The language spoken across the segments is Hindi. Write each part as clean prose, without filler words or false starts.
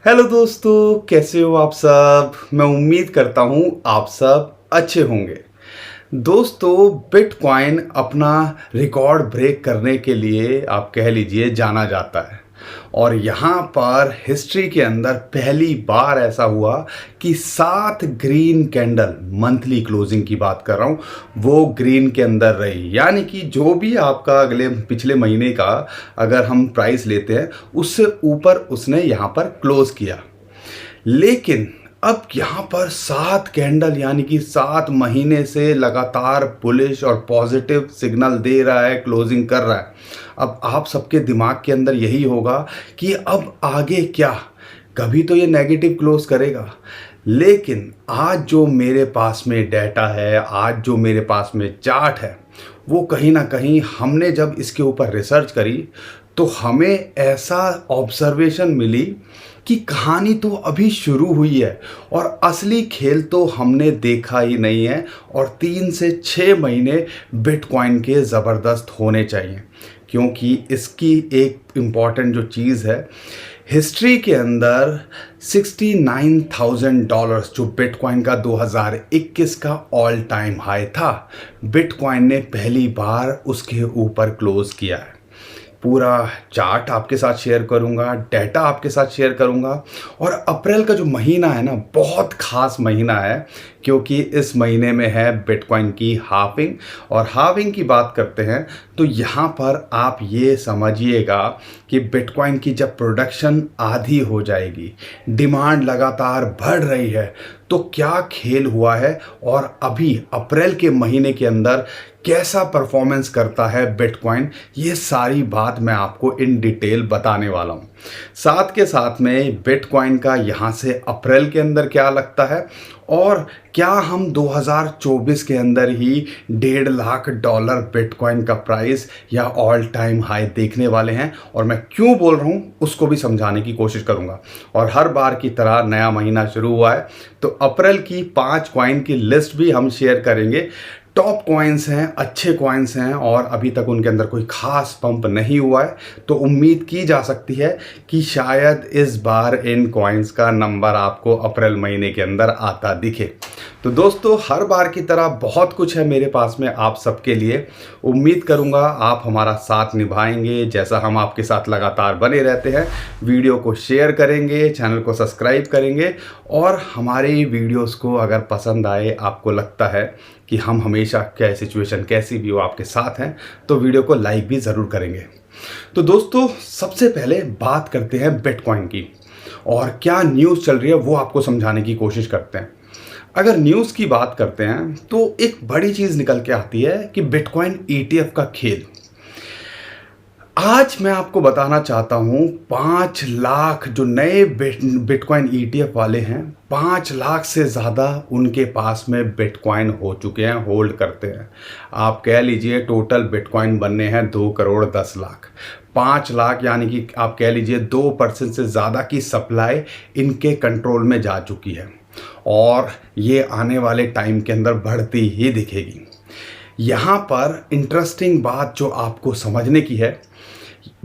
हेलो दोस्तों, कैसे हो आप सब। मैं उम्मीद करता हूँ आप सब अच्छे होंगे। दोस्तों, बिटकॉइन अपना रिकॉर्ड ब्रेक करने के लिए आप कह लीजिए जाना जाता है। और यहाँ पर हिस्ट्री के अंदर पहली बार ऐसा हुआ कि 7 ग्रीन कैंडल, मंथली क्लोजिंग की बात कर रहा हूँ, वो ग्रीन के अंदर रही। यानी कि जो भी आपका अगले पिछले महीने का अगर हम प्राइस लेते हैं उससे ऊपर उसने यहाँ पर क्लोज किया। लेकिन अब यहाँ पर 7 कैंडल यानी कि 7 महीने से लगातार बुलिश और पॉजिटिव सिग्नल दे रहा है, क्लोजिंग कर रहा है। अब आप सबके दिमाग के अंदर यही होगा कि अब आगे क्या, कभी तो ये नेगेटिव क्लोज करेगा। लेकिन आज जो मेरे पास में डाटा है, आज जो मेरे पास में चार्ट है, वो कहीं ना कहीं हमने जब इसके ऊपर रिसर्च करी तो हमें ऐसा ऑब्जर्वेशन मिली कि कहानी तो अभी शुरू हुई है और असली खेल तो हमने देखा ही नहीं है। और 3 से 6 महीने बिटकॉइन के ज़बरदस्त होने चाहिए, क्योंकि इसकी एक इम्पॉर्टेंट जो चीज़ है, हिस्ट्री के अंदर $69,000 जो बिटकॉइन का 2021 का ऑल टाइम हाई था, बिटकॉइन ने पहली बार उसके ऊपर क्लोज किया है। पूरा चार्ट आपके साथ शेयर करूंगा, डाटा आपके साथ शेयर करूंगा। और अप्रैल का जो महीना है ना, बहुत खास महीना है, क्योंकि इस महीने में है बिटकॉइन की हाफिंग। और हाफिंग की बात करते हैं तो यहाँ पर आप ये समझिएगा कि बिटकॉइन की जब प्रोडक्शन आधी हो जाएगी, डिमांड लगातार बढ़ रही है, तो क्या खेल हुआ है और अभी अप्रैल के महीने के अंदर कैसा परफॉर्मेंस करता है बिटकॉइन, ये सारी बात मैं आपको इन डिटेल बताने वाला हूँ। साथ के साथ में बिटकॉइन का यहाँ से अप्रैल के अंदर क्या लगता है, और क्या हम 2024 के अंदर ही $1.5 लाख बिटकॉइन का प्राइस या ऑल टाइम हाई देखने वाले हैं, और मैं क्यों बोल रहा हूँ उसको भी समझाने की कोशिश करूँगा। और हर बार की तरह नया महीना शुरू हुआ है तो अप्रैल की 5 कॉइन की लिस्ट भी हम शेयर करेंगे। टॉप कॉइन्स हैं, अच्छे कॉइन्स हैं और अभी तक उनके अंदर कोई खास पंप नहीं हुआ है, तो उम्मीद की जा सकती है कि शायद इस बार इन कॉइन्स का नंबर आपको अप्रैल महीने के अंदर आता दिखे। तो दोस्तों, हर बार की तरह बहुत कुछ है मेरे पास में आप सबके लिए। उम्मीद करूंगा आप हमारा साथ निभाएंगे, जैसा हम आपके साथ लगातार बने रहते हैं। वीडियो को शेयर करेंगे, चैनल को सब्सक्राइब करेंगे, और हमारे वीडियोस को अगर पसंद आए, आपको लगता है कि हम हमेशा क्या सिचुएशन कैसी भी हो आपके साथ हैं, तो वीडियो को लाइक भी ज़रूर करेंगे। तो दोस्तों, सबसे पहले बात करते हैं बिटकॉइन की, और क्या न्यूज़ चल रही है वो आपको समझाने की कोशिश करते हैं। अगर न्यूज़ की बात करते हैं तो एक बड़ी चीज़ निकल के आती है कि बिटकॉइन ETF का खेल। आज मैं आपको बताना चाहता हूँ, 5 लाख जो नए बिटकॉइन ETF वाले हैं, 5 लाख से ज़्यादा उनके पास में बिटकॉइन हो चुके हैं, होल्ड करते हैं। आप कह लीजिए टोटल बिटकॉइन बनने हैं 2,10,00,000। 5 लाख यानी कि आप कह लीजिए 2% से ज़्यादा की सप्लाई इनके कंट्रोल में जा चुकी है, और ये आने वाले टाइम के अंदर बढ़ती ही दिखेगी। यहाँ पर इंटरेस्टिंग बात जो आपको समझने की है,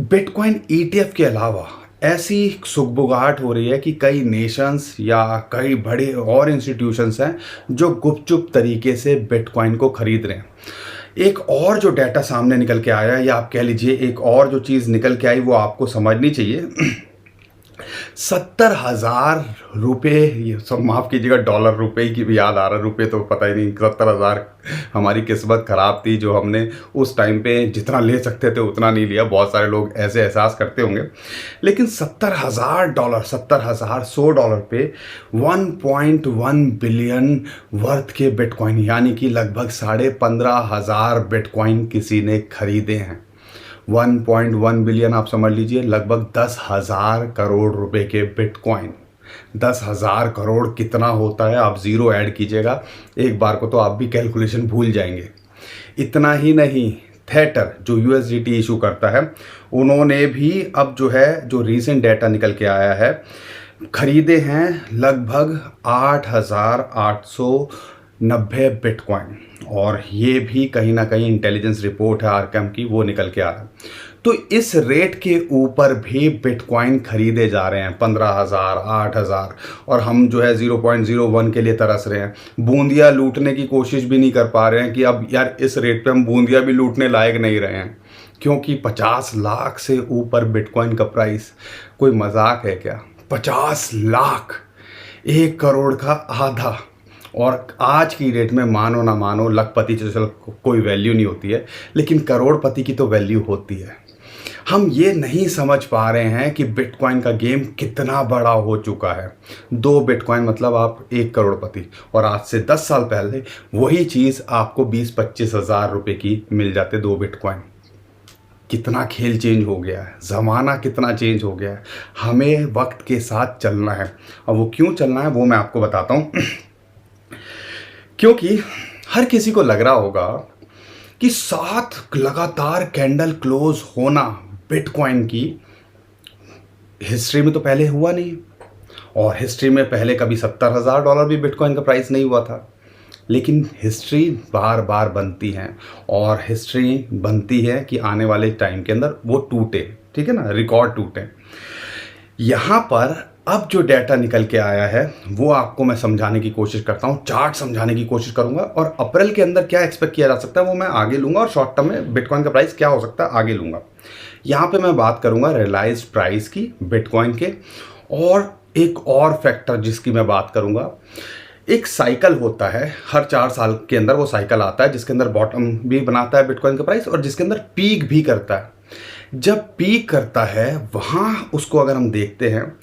बिटकॉइन ETF के अलावा ऐसी सुगबुगाहट हो रही है कि कई नेशंस या कई बड़े और इंस्टीट्यूशंस हैं जो गुपचुप तरीके से बिटकॉइन को खरीद रहे हैं। एक और जो डाटा सामने निकल के आया, या आप कह लीजिए एक और जो चीज़ निकल के आई, वो आपको समझनी चाहिए। 70,000 रुपये, ये सब माफ़ कीजिएगा, डॉलर रुपये की भी याद आ रहा, रुपये तो पता ही नहीं। 70,000 हमारी किस्मत ख़राब थी जो हमने उस टाइम पे जितना ले सकते थे उतना नहीं लिया। बहुत सारे लोग ऐसे एहसास करते होंगे, लेकिन $70,000, 70,000 $100 पे 1.1 बिलियन वर्थ के बिटकॉइन, यानी कि लगभग 15,500 बिटकॉइन किसी ने खरीदे हैं। 1.1 बिलियन आप समझ लीजिए, लगभग 10,000 करोड़ रुपए के बिटकॉइन। 10,000 करोड़ कितना होता है, आप ज़ीरो ऐड कीजिएगा एक बार को तो आप भी कैलकुलेशन भूल जाएंगे। इतना ही नहीं, थेटर जो USDT इशू करता है, उन्होंने भी अब जो है, जो रीसेंट डाटा निकल के आया है, खरीदे हैं लगभग 8,890 बिटकॉइन। और ये भी कहीं ना कहीं इंटेलिजेंस रिपोर्ट है आरकैम की, वो निकल के आ रहा है। तो इस रेट के ऊपर भी बिटकॉइन खरीदे जा रहे हैं 15,000 8,000, और हम जो है 0.01 के लिए तरस रहे हैं। बूंदिया लूटने की कोशिश भी नहीं कर पा रहे हैं कि अब यार इस रेट पे हम बूंदिया भी लूटने लायक नहीं रहे हैं, क्योंकि 50 लाख से ऊपर बिटकॉइन का प्राइस। कोई मजाक है क्या? 50 लाख, 1 करोड़ का आधा। और आज की डेट में मानो ना मानो, लखपति तो चलो कोई वैल्यू नहीं होती है, लेकिन करोड़पति की तो वैल्यू होती है। हम ये नहीं समझ पा रहे हैं कि बिटकॉइन का गेम कितना बड़ा हो चुका है। 2 बिटकॉइन मतलब आप 1 करोड़पति, और आज से 10 साल पहले वही चीज़ आपको 20-25 हज़ार रुपये की मिल जाते 2 बिटकॉइन। कितना खेल चेंज हो गया है, ज़माना कितना चेंज हो गया है। हमें वक्त के साथ चलना है। अब वो क्यों चलना है वो मैं आपको बताता हूँ। क्योंकि हर किसी को लग रहा होगा कि 7 लगातार कैंडल क्लोज होना बिटकॉइन की हिस्ट्री में तो पहले हुआ नहीं, और हिस्ट्री में पहले कभी $70,000 भी बिटकॉइन का प्राइस नहीं हुआ था। लेकिन हिस्ट्री बार बार बनती है, और हिस्ट्री बनती है कि आने वाले टाइम के अंदर वो टूटे, ठीक है ना, रिकॉर्ड टूटे। यहाँ पर अब जो डाटा निकल के आया है वो आपको मैं समझाने की कोशिश करता हूँ, चार्ट समझाने की कोशिश करूँगा, और अप्रैल के अंदर क्या एक्सपेक्ट किया जा सकता है वो मैं आगे लूँगा, और शॉर्ट टर्म में बिटकॉइन का प्राइस क्या हो सकता है आगे लूँगा। यहाँ पे मैं बात करूँगा रियलाइज्ड प्राइस की बिटकॉइन के, और एक और फैक्टर जिसकी मैं बात करूँगा, एक साइकिल होता है हर 4 साल के अंदर, वो साइकिल आता है जिसके अंदर बॉटम भी बनाता है बिटकॉइन का प्राइस, और जिसके अंदर पीक भी करता है। जब पीक करता है वहाँ उसको अगर हम देखते हैं,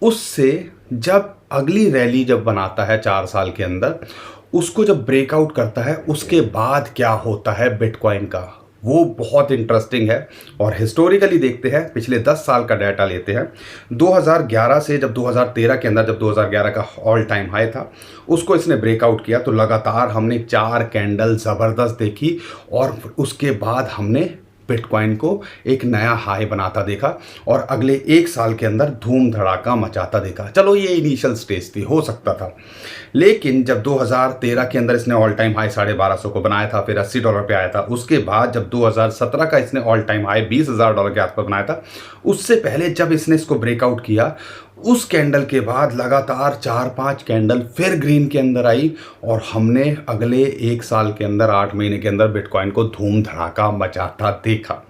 उससे जब अगली रैली जब बनाता है 4 साल के अंदर, उसको जब ब्रेकआउट करता है, उसके बाद क्या होता है बिटकॉइन का, वो बहुत इंटरेस्टिंग है। और हिस्टोरिकली देखते हैं, पिछले 10 साल का डाटा लेते हैं। 2011 से जब 2013 के अंदर, जब 2011 का ऑल टाइम हाई था, उसको इसने ब्रेकआउट किया, तो लगातार हमने 4 कैंडल ज़बरदस्त देखी, और उसके बाद हमने बिटकॉइन को एक नया हाई बनाता देखा, और अगले 1 साल के अंदर धूम धड़ाका मचाता देखा। चलो ये इनिशियल स्टेज थी, हो सकता था। लेकिन जब 2013 के अंदर इसने ऑल टाइम हाई 1250 को बनाया था, फिर $80 पे आया था। उसके बाद जब 2017 का इसने ऑल टाइम हाई $20,000 के आसपास बनाया था, उससे पहले जब इसने इसको ब्रेकआउट किया, उस कैंडल के बाद लगातार 4-5 कैंडल फिर ग्रीन के अंदर आई, और हमने अगले 1 साल के अंदर 8 महीने के अंदर बिटकॉइन को धूम धड़ाका मचाता देखा।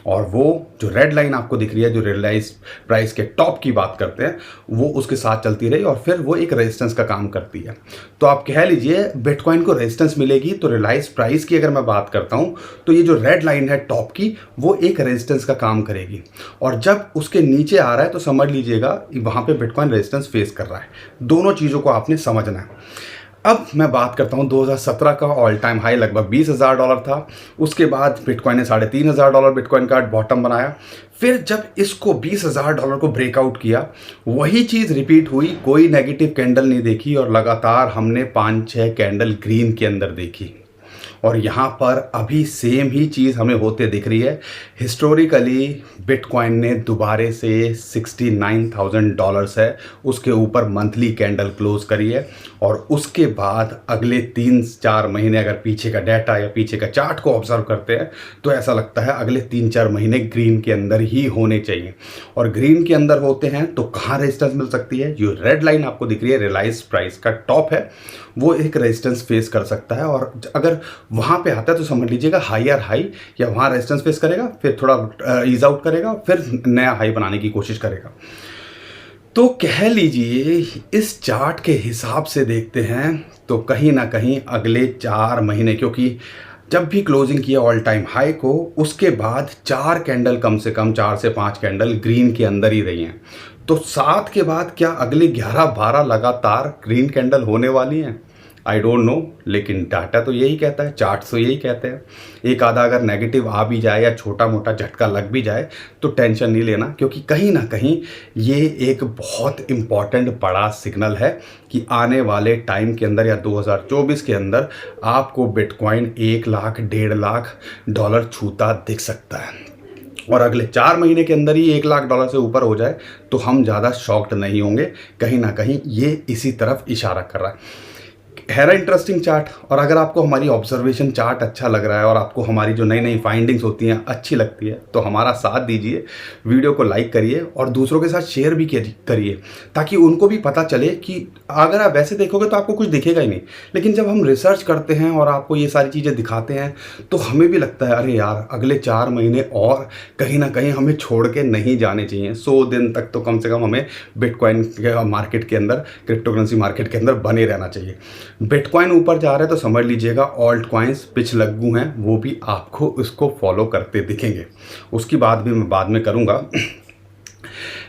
और वो जो रेड लाइन आपको दिख रही है, जो रियलाइज प्राइस के टॉप की बात करते हैं, वो उसके साथ चलती रही, और फिर वो एक रेजिस्टेंस का काम करती है। तो आप कह लीजिए बिटकॉइन को रेजिस्टेंस मिलेगी, तो रियलाइज प्राइस की अगर मैं बात करता हूँ, तो ये जो रेड लाइन है टॉप की, वो एक रेजिस्टेंस का काम करेगी। और जब उसके नीचे आ रहा है तो समझ लीजिएगा वहाँ पे बिटकॉइन रेजिस्टेंस फेस कर रहा है। दोनों चीज़ों को आपने समझना है। अब मैं बात करता हूँ 2017 का ऑल टाइम हाई लगभग $20,000 था। उसके बाद बिटकॉइन ने $3,500 बिटकॉइन का बॉटम बनाया। फिर जब इसको $20,000 को ब्रेकआउट किया, वही चीज़ रिपीट हुई, कोई नेगेटिव कैंडल नहीं देखी, और लगातार हमने 5-6 कैंडल ग्रीन के अंदर देखी। और यहाँ पर अभी सेम ही चीज़ हमें होते दिख रही है। हिस्टोरिकली बिटकॉइन ने दोबारे से $69,000 है, उसके ऊपर मंथली कैंडल क्लोज करी है, और उसके बाद अगले 3-4 महीने अगर पीछे का डाटा या पीछे का चार्ट को ऑब्जर्व करते हैं, तो ऐसा लगता है अगले 3-4 महीने ग्रीन के अंदर ही होने चाहिए। और ग्रीन के अंदर होते हैं तो कहाँ रेजिस्टेंस मिल सकती है? जो रेड लाइन आपको दिख रही है रियलाइज प्राइस का टॉप है, वो एक रेजिस्टेंस फेस कर सकता है, और अगर वहाँ पे आता है तो समझ लीजिएगा हायर हाई, या वहाँ रेजिस्टेंस फेस करेगा, फिर थोड़ा ईज आउट करेगा, फिर नया हाई बनाने की कोशिश करेगा। तो कह लीजिए इस चार्ट के हिसाब से देखते हैं तो कहीं ना कहीं अगले 4 महीने, क्योंकि जब भी क्लोजिंग किया ऑल टाइम हाई को, उसके बाद 4 कैंडल, कम से कम 4 से 5 कैंडल ग्रीन के अंदर ही रही हैं। तो 7 के बाद क्या अगले 11-12 लगातार ग्रीन कैंडल होने वाली हैं? आई डोंट नो, लेकिन डाटा तो यही कहता है, चार्ट तो यही कहते हैं। एक आधा अगर नेगेटिव आ भी जाए या छोटा मोटा झटका लग भी जाए तो टेंशन नहीं लेना, क्योंकि कहीं ना कहीं ये एक बहुत इम्पॉर्टेंट बड़ा सिग्नल है कि आने वाले टाइम के अंदर या 2024 के अंदर आपको बिटकॉइन 1 लाख $1.5 छूता दिख सकता है। और अगले 4 महीने के अंदर ही $1 लाख से ऊपर हो जाए तो हम ज़्यादा शॉक्ड नहीं होंगे। कहीं ना कहीं ये इसी तरफ इशारा कर रहा है। है ना इंटरेस्टिंग चार्ट। और अगर आपको हमारी ऑब्जर्वेशन चार्ट अच्छा लग रहा है और आपको हमारी जो नई नई फाइंडिंग्स होती हैं अच्छी लगती है तो हमारा साथ दीजिए, वीडियो को लाइक करिए और दूसरों के साथ शेयर भी करिए, ताकि उनको भी पता चले कि अगर आप वैसे देखोगे तो आपको कुछ दिखेगा ही नहीं, लेकिन जब हम रिसर्च करते हैं और आपको ये सारी चीज़ें दिखाते हैं तो हमें भी लगता है अरे यार अगले 4 महीने और कहीं ना कहीं हमें छोड़ के नहीं जाने चाहिए। 100 दिन तक तो कम से कम हमें बिटकॉइन मार्केट के अंदर, क्रिप्टो करेंसी मार्केट के अंदर बने रहना चाहिए। बिटकॉइन ऊपर जा रहा है तो समझ लीजिएगा ऑल्ट कॉइन्स पिछलग्गू हैं, वो भी आपको उसको फॉलो करते दिखेंगे। उसकी बात भी मैं बाद में करूंगा।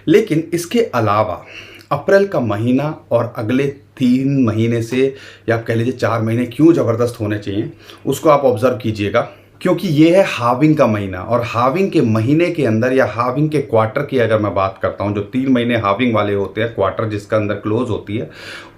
लेकिन इसके अलावा अप्रैल का महीना और अगले 3 महीने से या आप कह लीजिए 4 महीने क्यों ज़बरदस्त होने चाहिए उसको आप ऑब्जर्व कीजिएगा, क्योंकि ये है हाविंग का महीना। और हाविंग के महीने के अंदर या हाविंग के क्वार्टर की अगर मैं बात करता हूँ, जो 3 महीने हाविंग वाले होते हैं, क्वार्टर जिसका अंदर क्लोज होती है,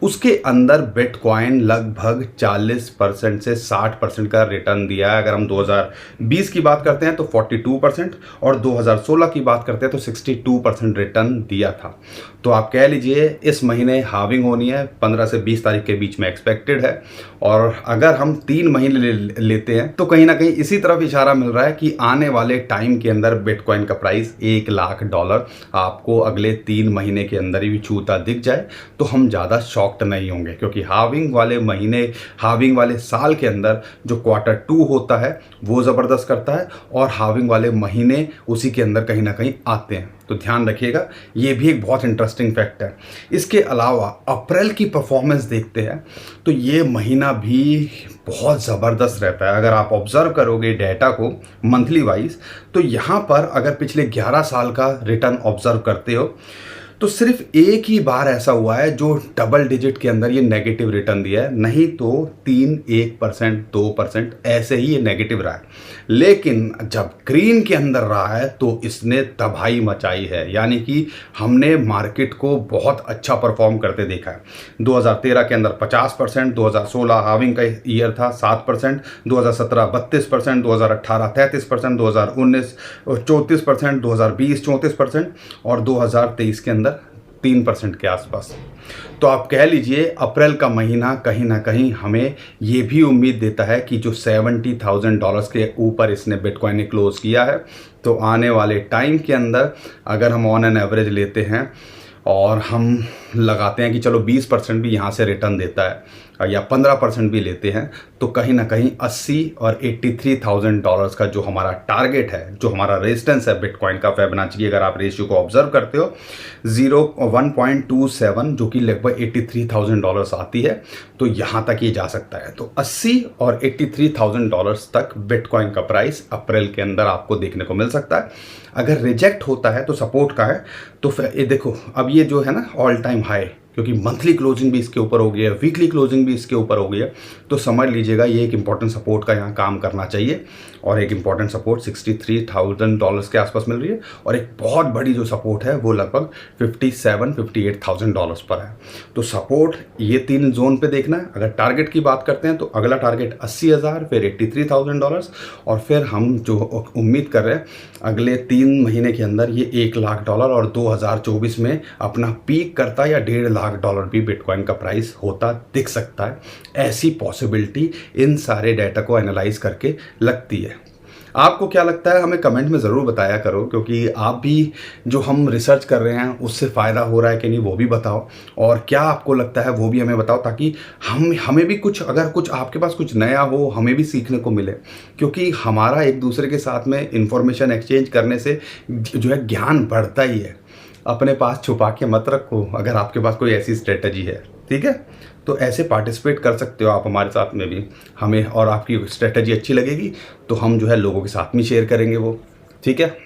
उसके अंदर बिटकॉइन लगभग 40% से 60% का रिटर्न दिया है। अगर हम 2020 की बात करते हैं तो 42% और 2016 की बात करते हैं तो 62% रिटर्न दिया था। तो आप कह लीजिए इस महीने हाविंग होनी है, 15 से 20 तारीख के बीच में एक्सपेक्टेड है। और अगर हम 3 महीने लेते हैं तो कहीं ना कहीं इसी तरफ इशारा मिल रहा है कि आने वाले टाइम के अंदर बिटकॉइन का प्राइस $1 लाख आपको अगले 3 महीने के अंदर ही छूता दिख जाए तो हम ज़्यादा शॉक्ड नहीं होंगे, क्योंकि हाविंग वाले महीने, हाविंग वाले साल के अंदर जो क्वार्टर 2 होता है वो ज़बरदस्त करता है और हाविंग वाले महीने उसी के अंदर कहीं ना कहीं आते हैं। तो ध्यान रखिएगा, ये भी एक बहुत इंटरेस्टिंग फैक्ट है। इसके अलावा अप्रैल की परफॉर्मेंस देखते हैं तो ये महीना भी बहुत ज़बरदस्त रहता है। अगर आप ऑब्जर्व करोगे डेटा को मंथली वाइज तो यहाँ पर अगर पिछले 11 साल का रिटर्न ऑब्जर्व करते हो तो सिर्फ एक ही बार ऐसा हुआ है जो डबल डिजिट के अंदर ये नेगेटिव रिटर्न दिया है, नहीं तो 3, 1%, 2% ऐसे ही ये नेगेटिव रहा है। लेकिन जब ग्रीन के अंदर रहा है तो इसने तबाही मचाई है, यानी कि हमने मार्केट को बहुत अच्छा परफॉर्म करते देखा है। 2013 के अंदर 50%, 2016 हाविंग का ईयर था 7%, 2017 32%, 2018 33%, 2019 34%, 2020 34% और 2023 के अंदर 3% के आसपास। तो आप कह लीजिए अप्रैल का महीना कहीं ना कहीं हमें ये भी उम्मीद देता है कि जो $70,000 के ऊपर इसने बिटकॉइन ने क्लोज किया है, तो आने वाले टाइम के अंदर अगर हम ऑन एन एवरेज लेते हैं और हम लगाते हैं कि चलो 20% भी यहाँ से रिटर्न देता है या 15% भी लेते हैं, तो कहीं ना कहीं 80 और $83,000 का जो हमारा टारगेट है, जो हमारा रेजिस्टेंस है बिटकॉइन का, फिबोनाची की अगर आप रेशियो को ऑब्जर्व करते हो 1.27 जो कि लगभग $83,000 आती है, तो यहाँ तक ये जा सकता है। तो 80 और $83,000 तक बिटकॉइन का प्राइस अप्रैल के अंदर आपको देखने को मिल सकता है। अगर रिजेक्ट होता है तो सपोर्ट का है, तो फिर ये देखो अब ये जो है ना ऑल टाइम हाई, क्योंकि मंथली क्लोजिंग भी इसके ऊपर हो गई है, वीकली क्लोजिंग भी इसके ऊपर हो गई है, तो समझ लीजिएगा ये एक इंपॉर्टेंट सपोर्ट का यहाँ काम करना चाहिए। और एक इंपॉर्टेंट सपोर्ट $63,000 के आसपास मिल रही है और एक बहुत बड़ी जो सपोर्ट है वो लगभग $57,000-58,000 पर है। तो सपोर्ट ये 3 जोन पे देखना है। अगर टारगेट की बात करते हैं तो अगला टारगेट 80,000, फिर $83,000 और फिर हम जो उम्मीद कर रहे हैं अगले 3 महीने के अंदर ये $1 लाख और 2024 में अपना पीक करता या $1.5 लाख भी बिटकॉइन का प्राइस होता दिख सकता है। ऐसी पॉसिबिलिटी इन सारे डाटा को एनालाइज करके लगती है। आपको क्या लगता है हमें कमेंट में ज़रूर बताया करो, क्योंकि आप भी जो हम रिसर्च कर रहे हैं उससे फ़ायदा हो रहा है कि नहीं वो भी बताओ, और क्या आपको लगता है वो भी हमें बताओ, ताकि हमें भी कुछ, अगर कुछ आपके पास कुछ नया हो हमें भी सीखने को मिले। क्योंकि हमारा एक दूसरे के साथ में इंफॉर्मेशन एक्सचेंज करने से जो है ज्ञान बढ़ता ही है। अपने पास छुपा के मत रखो अगर आपके पास कोई ऐसी स्ट्रेटजी है, ठीक है। तो ऐसे पार्टिसिपेट कर सकते हो आप हमारे साथ में भी, हमें और आपकी स्ट्रेटजी अच्छी लगेगी तो हम जो है लोगों के साथ में शेयर करेंगे वो, ठीक है।